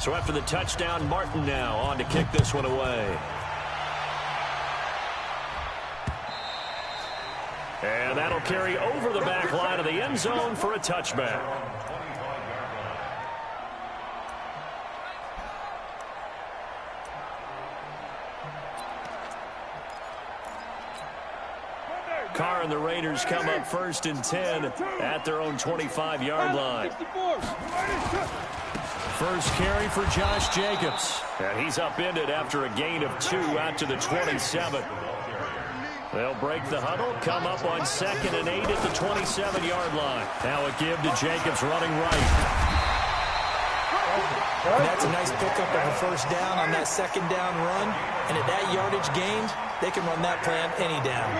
So after the touchdown, Martin now on to kick this one away. And that'll carry over the back line of the end zone for a touchback. Carr and the Raiders come up 1st and 10 at their own 25-yard line. First carry for Josh Jacobs. And he's upended after a gain of 2 out to the 27. They'll break the huddle, come up on 2nd and 8 at the 27-yard line. Now a give to Jacobs running right. And that's a nice pickup of a first down on that second down run. And at that yardage gained, they can run that plan any down.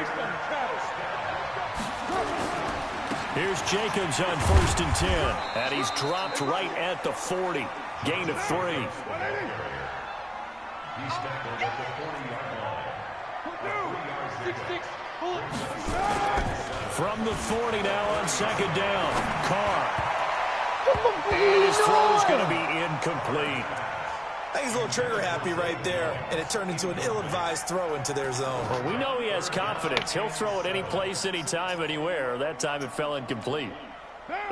Here's Jacobs on 1st and 10. And he's dropped right at the 40. Gain of 3. He's tackled at the 40-yard line. From the 40 now on 2nd down. Carr. And his throw is going to be incomplete. I think he's a little trigger happy right there, and it turned into an ill-advised throw into their zone. Well, we know he has confidence. He'll throw it any place, anytime, anywhere. That time it fell incomplete.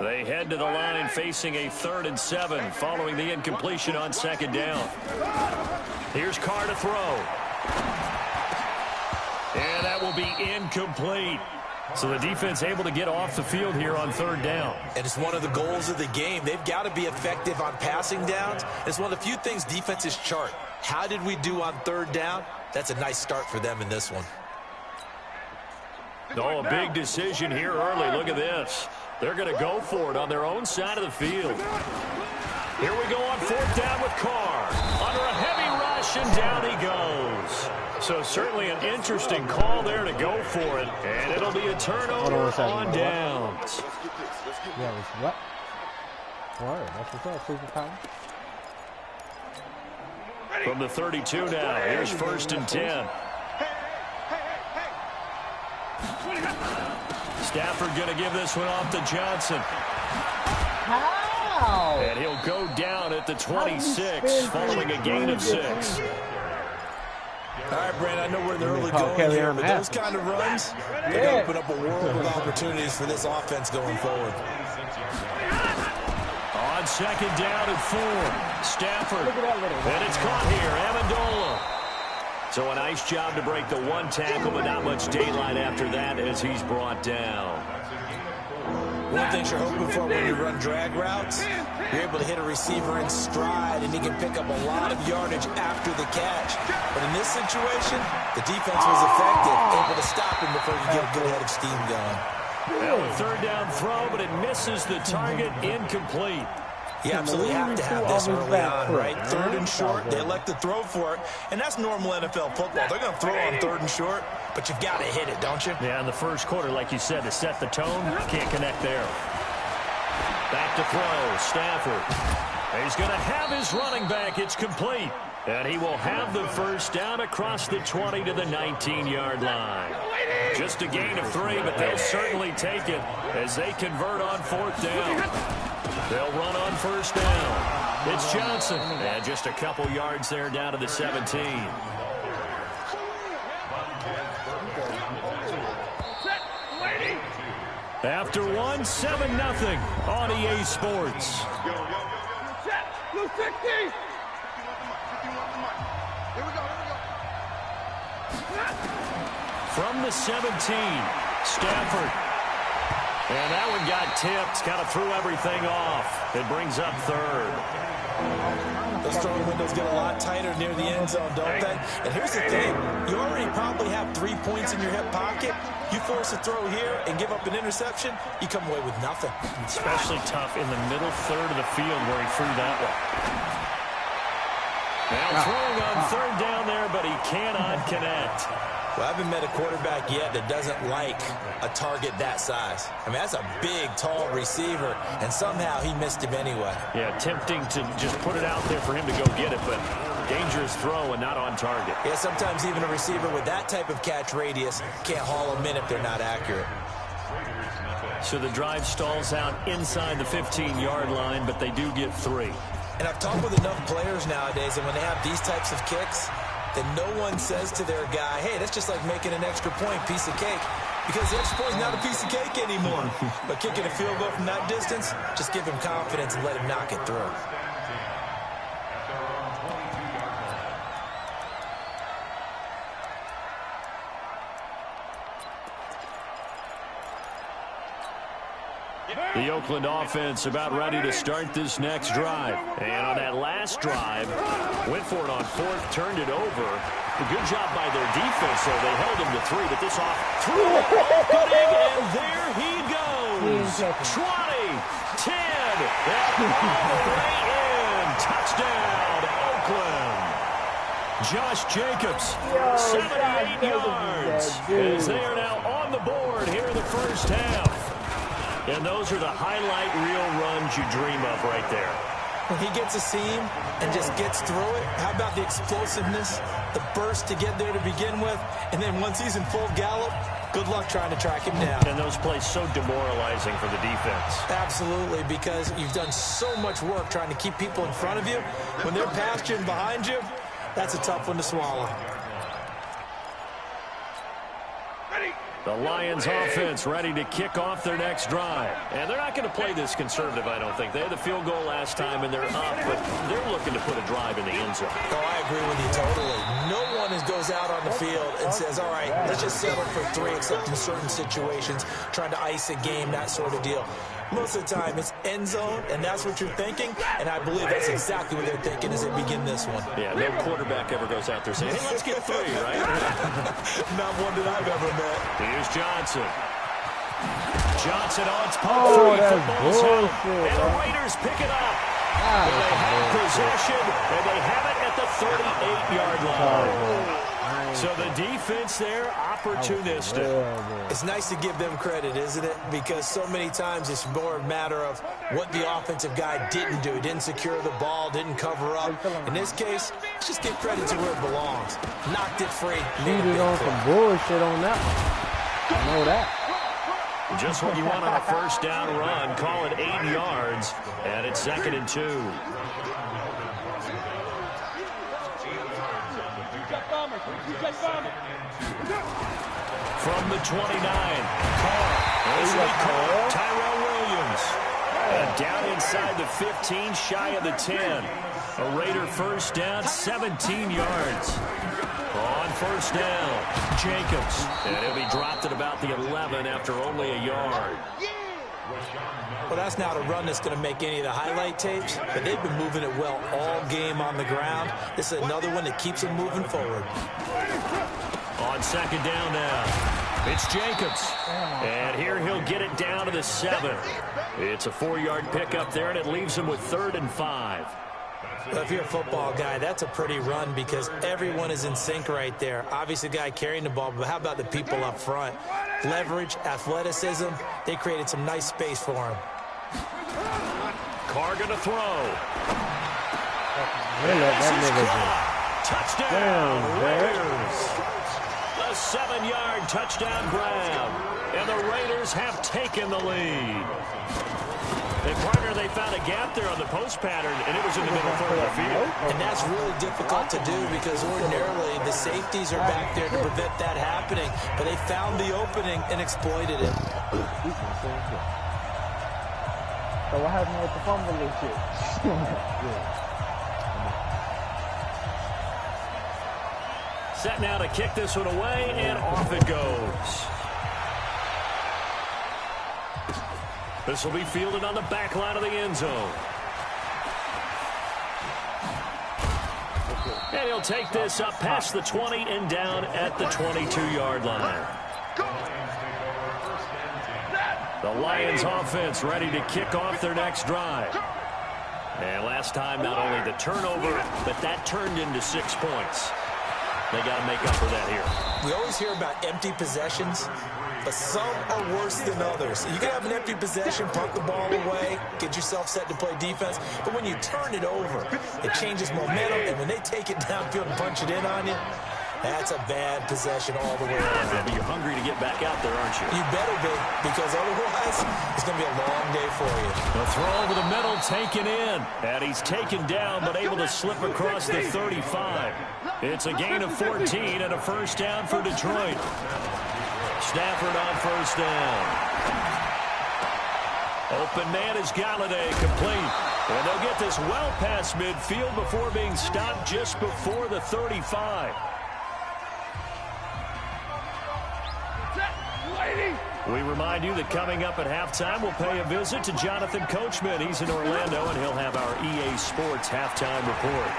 They head to the line facing a 3rd and 7 following the incompletion on 2nd down. Here's Carr to throw. And that will be incomplete. So the defense able to get off the field here on 3rd down. And it's one of the goals of the game. They've got to be effective on passing downs. It's one of the few things defenses chart. How did we do on 3rd down? That's a nice start for them in this one. Oh, a big decision here early. Look at this. They're going to go for it on their own side of the field. Here we go on 4th down with Carr. Under a heavy rush, and down he goes. So certainly an interesting call there to go for it. And it'll be a turnover on downs. Yeah, it's what? Word, that's what's up, superpower. From the 32 now, here's 1st and 10. Stafford going to give this one off to Johnson. How? And he'll go down at the 26 following a gain of 6. All right, Brandon, I know we're in the early going here, but those kind of runs, they're going to open up a world of opportunities for this offense going forward. On 2nd down and 4, Stafford. And it's caught here, Amendola. So a nice job to break the 1 tackle, but not much daylight after that as he's brought down. One thing you're hoping for when you run drag routes, you're able to hit a receiver in stride, and he can pick up a lot of yardage after the catch. But in this situation, the defense was effective, able to stop him before you get a good head of steam going. Now a 3rd down throw, but it misses the target, incomplete. You absolutely have to have this early on, right? 3rd and short, they elect to throw for it, and that's normal NFL football. They're going to throw on 3rd and short, but you've got to hit it, don't you? Yeah, in the first quarter, like you said, to set the tone, can't connect there. Back to throw, Stafford. He's going to have his running back. It's complete. And he will have the first down across the 20 to the 19-yard line. Just a gain of 3, but they'll certainly take it as they convert on 4th down. They'll run on 1st down. It's Johnson. And just a couple yards there down to the 17. After 1, 7-0 on EA Sports. From the 17, Stafford. And that one got tipped, kind of threw everything off. It brings up 3rd. Those throwing windows get a lot tighter near the end zone, don't they? And here's the thing. You already probably have 3 points in your hip pocket. You force a throw here and give up an interception, you come away with nothing. Especially tough in the middle 3rd of the field where he threw that one. Now throwing on 3rd down there, but he cannot connect. Well, I haven't met a quarterback yet that doesn't like a target that size. I mean, that's a big, tall receiver, and somehow he missed him anyway. Yeah, tempting to just put it out there for him to go get it, but dangerous throw and not on target. Yeah, sometimes even a receiver with that type of catch radius can't haul them in if they're not accurate. So the drive stalls out inside the 15-yard line, but they do get 3. And I've talked with enough players nowadays, and when they have these types of kicks, then no one says to their guy, hey, that's just like making an extra point, piece of cake. Because the extra point is not a piece of cake anymore. But kicking a field goal from that distance, just give him confidence and let him knock it through. The Oakland offense about ready to start this next drive. And on that last drive, went for it on fourth, turned it over. A good job by their defense, so they held him to 3, but this off through the opening, and there he goes. 20, 10, and all the way in. Touchdown, Oakland. Josh Jacobs, 78 yards, as they are now on the board here in the first half. And those are the highlight reel runs you dream of right there. When he gets a seam and just gets through it, how about the explosiveness, the burst to get there to begin with, and then once he's in full gallop, good luck trying to track him down. And those plays so demoralizing for the defense. Absolutely, because you've done so much work trying to keep people in front of you. When they're past you and behind you, that's a tough one to swallow. The Lions offense ready to kick off their next drive. And they're not going to play this conservative, I don't think. They had the field goal last time, and they're up, but they're looking to put a drive in the end zone. Oh, I agree with you totally. No one goes out on the field and says, all right, let's just settle for 3, except in certain situations, trying to ice a game, that sort of deal. Most of the time, it's end zone, and that's what you're thinking, and I believe that's exactly what they're thinking as they begin this one. Yeah, no quarterback ever goes out there saying, hey, let's get 3, right? Not one that I've ever met. Here's Johnson. Johnson on its punt. Football's out, and the Raiders pick it up. They have possession, and they have it at the 38-yard line. So the defense there, opportunistic. It's nice to give them credit, isn't it? Because so many times it's more a matter of what the offensive guy didn't do. He didn't secure the ball, didn't cover up. In this case, let's just give credit to where it belongs. Knocked it free. Needed on some bullshit on that one. I know that. Just what you want on a first down run. Call it 8 yards, and it's 2nd and 2. From the 29, Carr. Tyrell Williams. And down inside the 15, shy of the 10. A Raider first down, 17 yards. On first down, Jacobs. And he'll be dropped at about the 11 after only a yard. Well, that's not a run that's going to make any of the highlight tapes, but they've been moving it well all game on the ground. This is another one that keeps them moving forward. On second down now, it's Jacobs. And here he'll get it down to the 7. It's a 4-yard pickup there, and it leaves him with 3rd and 5. Well, if you're a football guy, that's a pretty run because everyone is in sync right there. Obviously, the guy carrying the ball, but how about the people up front? Leverage, athleticism, they created some nice space for him. Carr going to throw. Touchdown, Raiders. The 7-yard touchdown grab. And the Raiders have taken the lead. And, partner, they found a gap there on the post pattern, and it was in the middle third of the field. And that's really difficult to do because ordinarily the safeties are back there to prevent that happening. But they found the opening and exploited it. So what happened with the fumble and shit? Set now to kick this one away, and off it goes. This will be fielded on the back line of the end zone. And he'll take this up past the 20 and down at the 22-yard line. The Lions offense ready to kick off their next drive. And last time, not only the turnover, but that turned into 6 points. They got to make up for that here. We always hear about empty possessions, but some are worse than others. You can have an empty possession, punt the ball away, get yourself set to play defense, but when you turn it over, it changes momentum, and when they take it downfield and punch it in on you, That's a bad possession all the way around. Yeah, but you're hungry to get back out there, aren't you? You better be, because otherwise it's going to be a long day for you. The throw over the middle, taken in. And he's taken down, but able to slip across the 35. It's a gain of 14 and a first down for Detroit. Stafford on first down. Open man is Galladay, complete. And they'll get this well past midfield before being stopped just before the 35. We remind you that coming up at halftime, we'll pay a visit to Jonathan Coachman. He's in Orlando, and he'll have our EA Sports halftime report.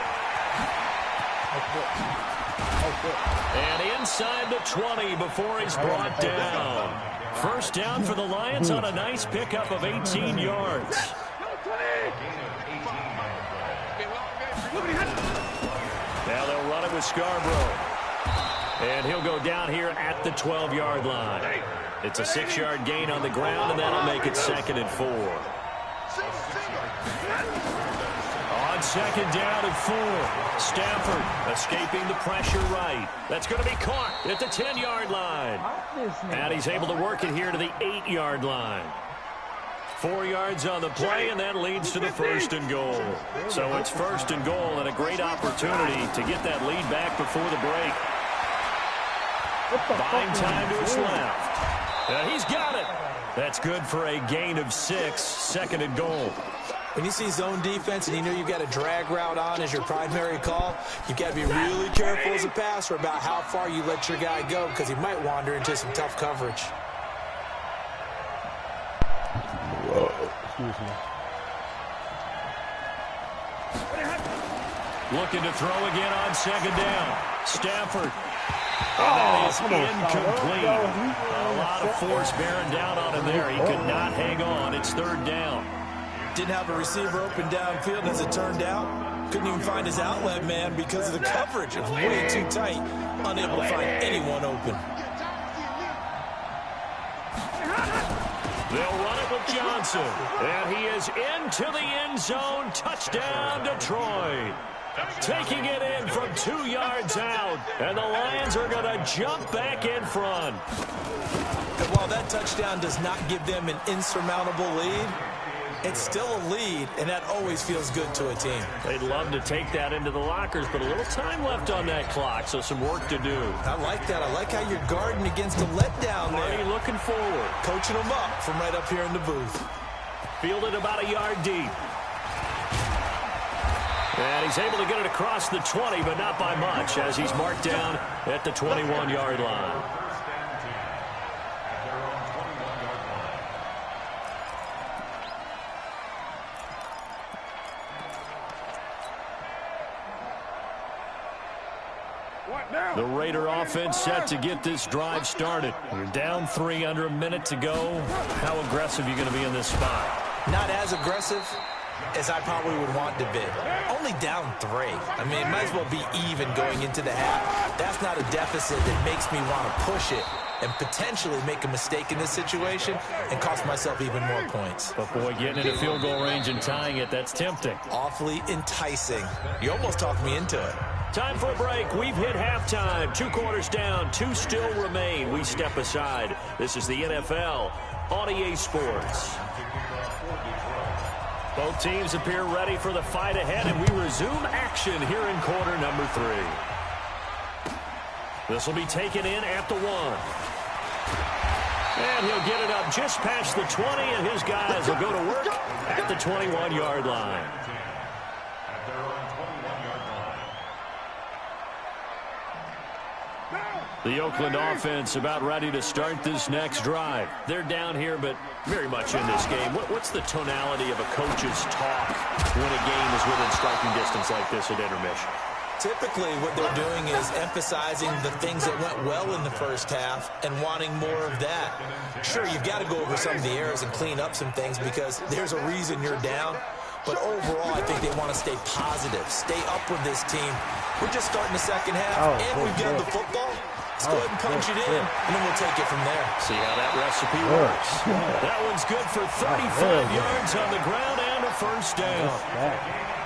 And inside the 20 before he's brought down. First down for the Lions on a nice pickup of 18 yards. Now they'll run it with Scarborough. And he'll go down here at the 12-yard line. It's a 6-yard gain on the ground, and that'll make it 2nd and 4. On second down and 4, Stafford escaping the pressure right. That's going to be caught at the 10-yard line. And he's able to work it here to the 8-yard line. 4 yards on the play, and that leads to the 1st and goal. So it's 1st and goal, and a great opportunity to get that lead back before the break. Buying time to his left. He's got it. That's good for a gain of 6, 2nd and goal. When you see zone defense and you know you've got a drag route on as your primary call, you've got to be really careful as a passer about how far you let your guy go, because he might wander into some tough coverage. Excuse me. Looking to throw again on second down. Stafford. That is incomplete. A lot of force bearing down on him there. He could not hang on. It's 3rd down. Didn't have a receiver open downfield, as it turned out. Couldn't even find his outlet man because of the coverage. It was way too tight. Unable to find anyone open. They'll run it with Johnson. And he is into the end zone. Touchdown, Detroit. Taking it in from 2 yards out. And the Lions are going to jump back in front. And while that touchdown does not give them an insurmountable lead, it's still a lead, and that always feels good to a team. They'd love to take that into the lockers, but a little time left on that clock, so some work to do. I like that. I like how you're guarding against a letdown there. Marty looking forward. Coaching them up from right up here in the booth. Fielded about a yard deep. And he's able to get it across the 20, but not by much, as he's marked down at the 21-yard line. The Raider offense set to get this drive started. You're down 3 under a minute to go. How aggressive are you going to be in this spot? Not as aggressive as I probably would want to be. Only down 3. I mean, it might as well be even going into the half. That's not a deficit that makes me want to push it and potentially make a mistake in this situation and cost myself even more points. But, boy, getting into field goal range and tying it, that's tempting. Awfully enticing. You almost talked me into it. Time for a break. We've hit halftime. 2 quarters down. 2 still remain. We step aside. This is the NFL on EA Sports. Both teams appear ready for the fight ahead, and we resume action here in quarter number 3. This will be taken in at the 1. And he'll get it up just past the 20, and his guys will go to work at the 21-yard line. The Oakland offense about ready to start this next drive. They're down here, but very much in this game. What's the tonality of a coach's talk when a game is within striking distance like this at intermission? Typically, what they're doing is emphasizing the things that went well in the first half and wanting more of that. Sure, you've got to go over some of the errors and clean up some things because there's a reason you're down. But overall, I think they want to stay positive, stay up with this team. We're just starting the second half, and we've got the football. Let's go ahead and punch it in, and then we'll take it from there. See how that recipe works. That one's good for 35 yards on the ground and a first down.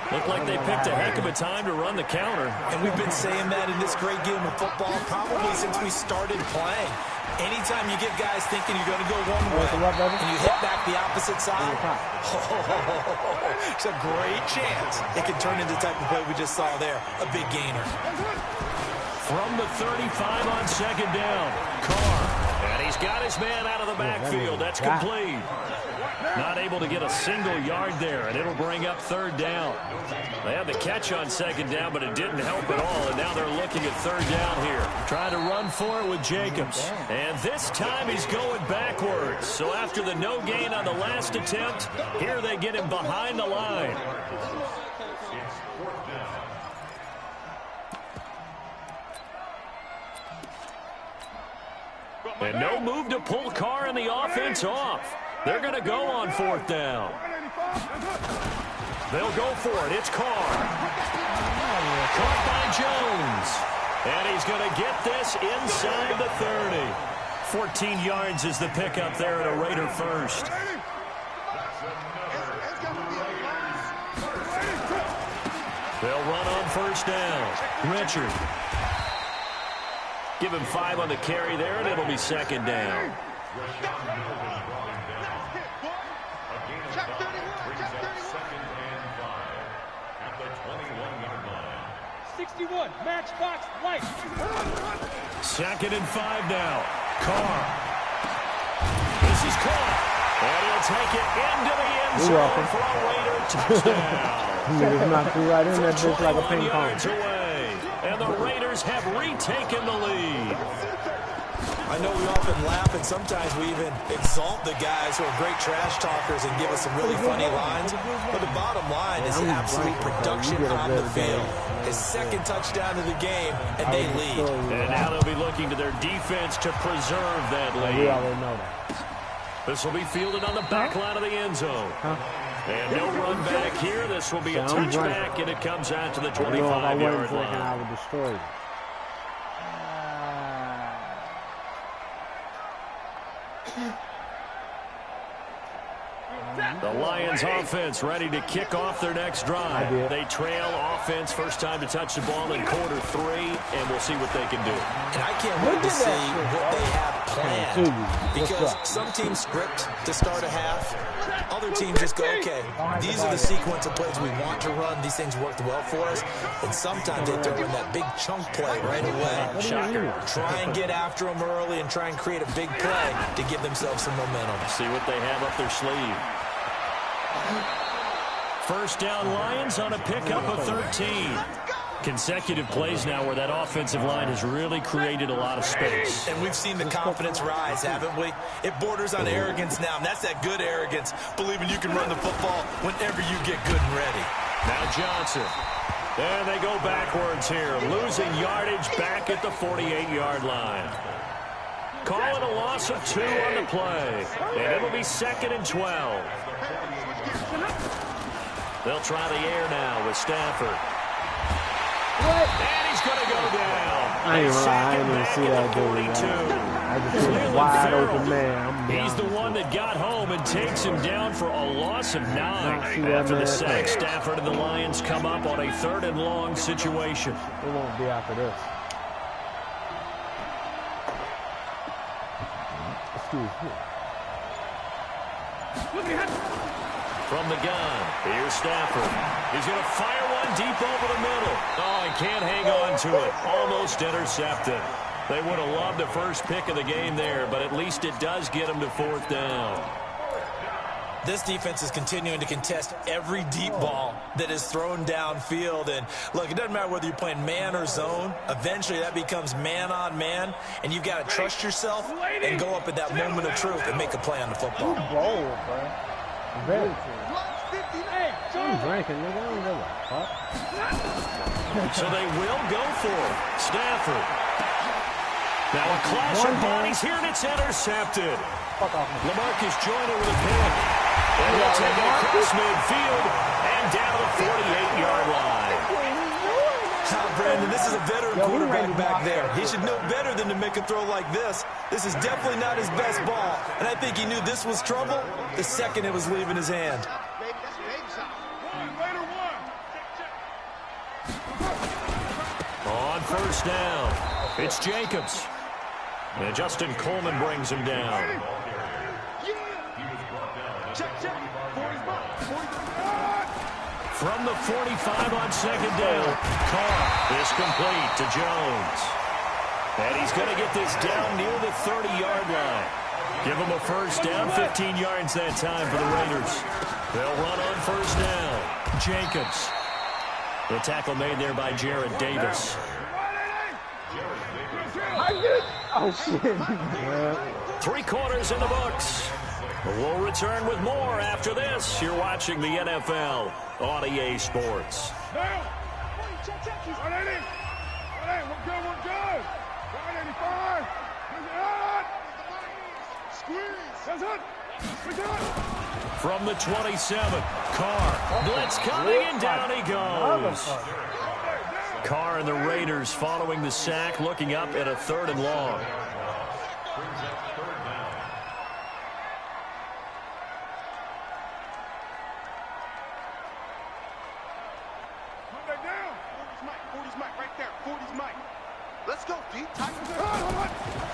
Looked like they picked a heck of a time to run the counter. And we've been saying that in this great game of football probably since we started playing. Anytime you get guys thinking you're going to go one way and you hit back the opposite side, it's a great chance it can turn into the type of play we just saw there, a big gainer. From the 35 on second down, Carr. And he's got his man out of the backfield. That's complete. Not able to get a single yard there, and it'll bring up third down. They had the catch on second down, but it didn't help at all, and now they're looking at third down here. Trying to run for it with Jacobs. And this time he's going backwards. So after the no gain on the last attempt, here they get him behind the line. And no move to pull Carr and the offense off. They're going to go on fourth down. They'll go for it. It's Carr. Caught by Jones. And he's going to get this inside the 30. 14 yards is the pickup there at a Raider first. They'll run on first down. Richard. Give him 5 on the carry there, and it'll be second down. 61, matchbox light. Second and 5 now. Carr. This is caught. And he'll take it into the end zone for a Raider touchdown. He just knocked you right in that bitch like a ping pong. Away. And the Raiders have retaken the lead. I know we often laugh and sometimes we even exalt the guys who are great trash talkers and give us some really funny lines. But the bottom line is absolute production on the field. His second touchdown of the game, and they lead. And now they'll be looking to their defense to preserve that lead. We already know that. This will be fielded on the back line of the end zone. And no run back here. This will be a touchback, and it comes out to the 25-yard line. I would destroy you. The Lions offense ready to kick off their next drive. They trail offense first time to touch the ball in quarter 3, and we'll see what they can do. And I can't wait to see what they have planned. Because some teams script to start a half. Other teams just go, okay, these are the sequence of plays we want to run. These things worked well for us. And sometimes they throw in that big chunk play right away. Shocker. Try and get after them early and try and create a big play to give themselves some momentum. See what they have up their sleeve. First down Lions on a pickup of 13. Consecutive plays now where that offensive line has really created a lot of space. And we've seen the confidence rise, haven't we? It borders on arrogance now, and that's that good arrogance, believing you can run the football whenever you get good and ready. Now Johnson. There they go backwards here, losing yardage back at the 48-yard line. Calling a loss of 2 on the play, and it'll be second and 12. They'll try the air now with Stafford. And he's going to go down. I ain't gonna lie, I didn't even see that dude. I just see a wide open man. He's the one that got home and takes him down for a loss of 9. After the sack, Stafford and the Lions come up on a 3rd and long situation. It won't be after this. Excuse me. From the gun, here's Stafford. He's going to fire one deep over the middle. Oh, he can't hang on to it. Almost intercepted. They would have loved the first pick of the game there, but at least it does get them to 4th down. This defense is continuing to contest every deep ball that is thrown downfield. And, look, it doesn't matter whether you're playing man or zone. Eventually, that becomes man on man, and you've got to trust yourself and go up at that moment of truth and make a play on the football. Bold, bro. Very true. I'm drinking, nigga. I don't give a fuck. So they will go for it. Stafford. Now a clash of bodies here, and it's intercepted. Fuck off. LaMarcus Joyner with a pick. And he'll take it across midfield and down the 48-yard line. Brandon, this is a veteran quarterback back there. He should know better than to make a throw like this. This is definitely not his best ball. And I think he knew this was trouble the second it was leaving his hand. On first down, it's Jacobs. And Justin Coleman brings him down. From the 45 on second down, Carr is complete to Jones. And he's going to get this down near the 30-yard line. Give him a first down, 15 yards that time for the Raiders. They'll run on first down. Jacobs. The tackle made there by Jared Davis. Oh, shit. 3 quarters in the books. We'll return with more after this. You're watching the NFL on EA Sports. From the 27, Carr. Blitz coming, and down he goes. Carr and the Raiders following the sack, looking up at a 3rd and long.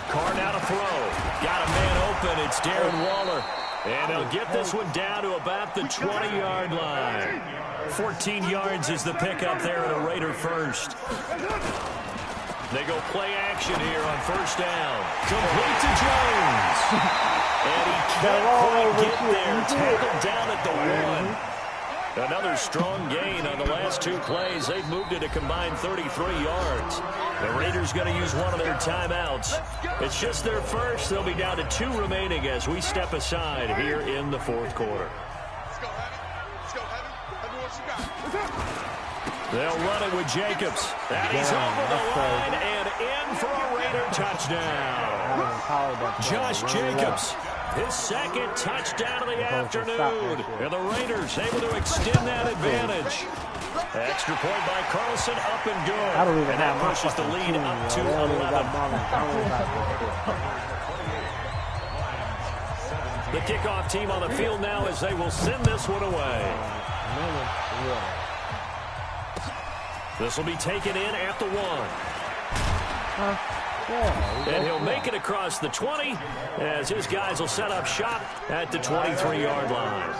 Carr now to throw. Got a man open. It's Darren Waller. And they'll get this one down to about the 20-yard line. 14 yards is the pickup there at a Raider first. They go play action here on first down. Complete to Jones. And he can't quite get there. Tackled down at the 1. Another strong gain on the last 2 plays. They've moved it a combined 33 yards. The Raiders going to use one of their timeouts. It's just their first. They'll be down to 2 remaining as we step aside here in the 4th quarter. They'll run it with Jacobs. And he's over the line and in for a Raider touchdown. Josh Jacobs. His 2nd touchdown of the afternoon. And the Raiders able to extend that advantage. Extra point by Carlson, up and good. And that pushes the lead up to 11. The kickoff team on the field now as they will send this one away. This will be taken in at the 1. And he'll make it across the 20 as his guys will set up shop at the 23-yard line.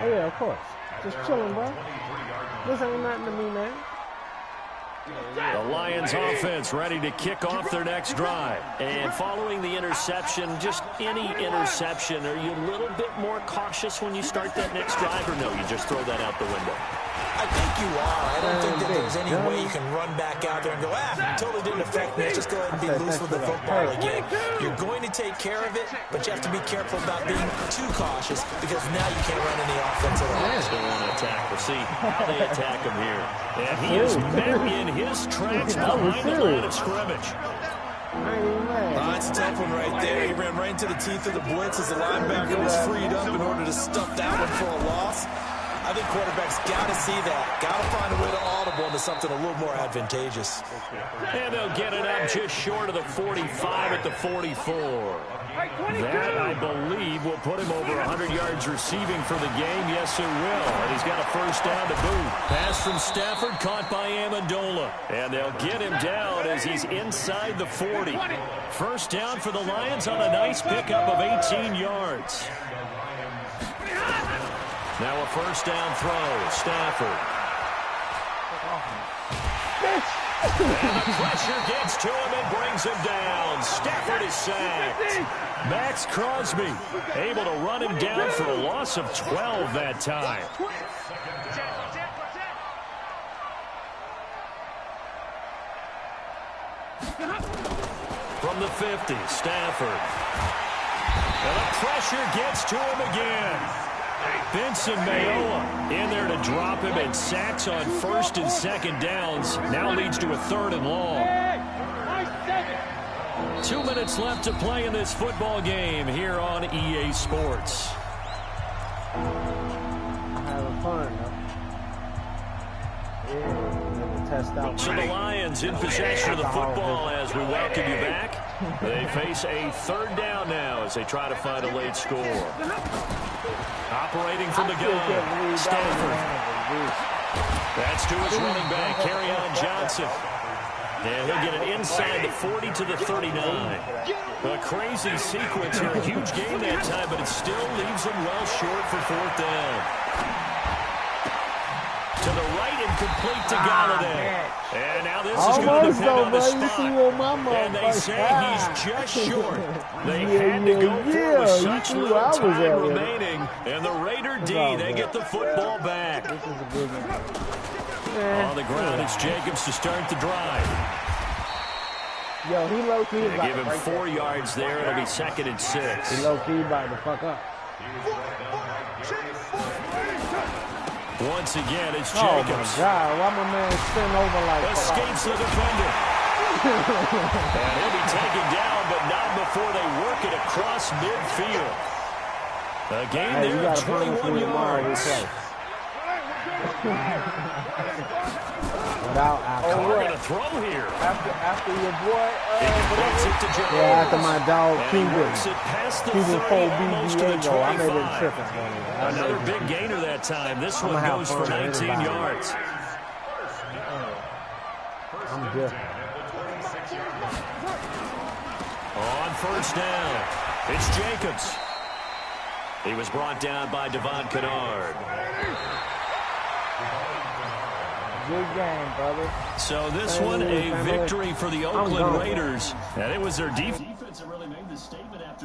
Oh, yeah, of course. Just chilling, bro. This ain't nothing to me, man. The Lions offense ready to kick off their next drive. And following the interception, just any interception, are you a little bit more cautious when you start that next drive, or no, you just throw that out the window? I think you are. I don't think that there's any way you can run back out there and go, totally didn't affect me. Let's just go ahead and be loose with the football again. You're going to take care of it, but you have to be careful about being too cautious because now you can't run any offense at all. Still want to attack. We'll see how they attack him here. And he is met in his tracks behind the line of scrimmage. That's a tough one right there. He ran right into the teeth of the blitz as the linebacker was freed up in order to stuff that one for a loss. I think quarterbacks got to see that. Got to find a way to audible into something a little more advantageous. And they'll get it up just short of the 45 at the 44. That, I believe, will put him over 100 yards receiving for the game. Yes, it will. And he's got a first down to boot. Pass from Stafford caught by Amendola. And they'll get him down as he's inside the 40. First down for the Lions on a nice pickup of 18 yards. Now a first down throw. Stafford. And the pressure gets to him and brings him down. Stafford is sacked. Max Crosby able to run him down for a loss of 12 that time. From the 50, Stafford. And the pressure gets to him again. Vincent Mayoa in there to drop him, and sacks on first and second downs. Now leads to a 3rd and long. 2 minutes left to play in this football game here on EA Sports. Having fun, though. So the Lions in possession of the football as we welcome you back. They face a 3rd down now as they try to find a late score. Operating from the gun, Stafford. That's to his running back, Kerryon Johnson. And he'll get it inside the 40 to the 39. A crazy sequence here. A huge game that time, but it still leaves him well short for 4th down. To the right and complete to Galladay. And now this is going to depend on the spot. And they say he's just short. They had to go for it with such little time remaining. And the Raider D, they get the football back. On the ground, it's Jacobs to start the drive. Yo, he low-key is Give him 4 yards there. It'll be 2nd and 6. He low-key about to fuck up. Once again, it's Oh Jacobs. my God, why my man spin over like Escapes the defender. And he'll be taken down, but not before they work it across midfield. A gain there of 21 yards. Without Alcott. We're going to throw here. After your boy, yeah, after my dog Cuban. Works it past the 30, almost to the 25. I made it tripping. Another big gainer that time. This one goes for 19 yards. I'm different. On 1st down, it's Jacobs. He was brought down by Devon Kennard. Good game, brother. So this one, a victory for the Oakland Raiders. And it was their defense that really made the statement after the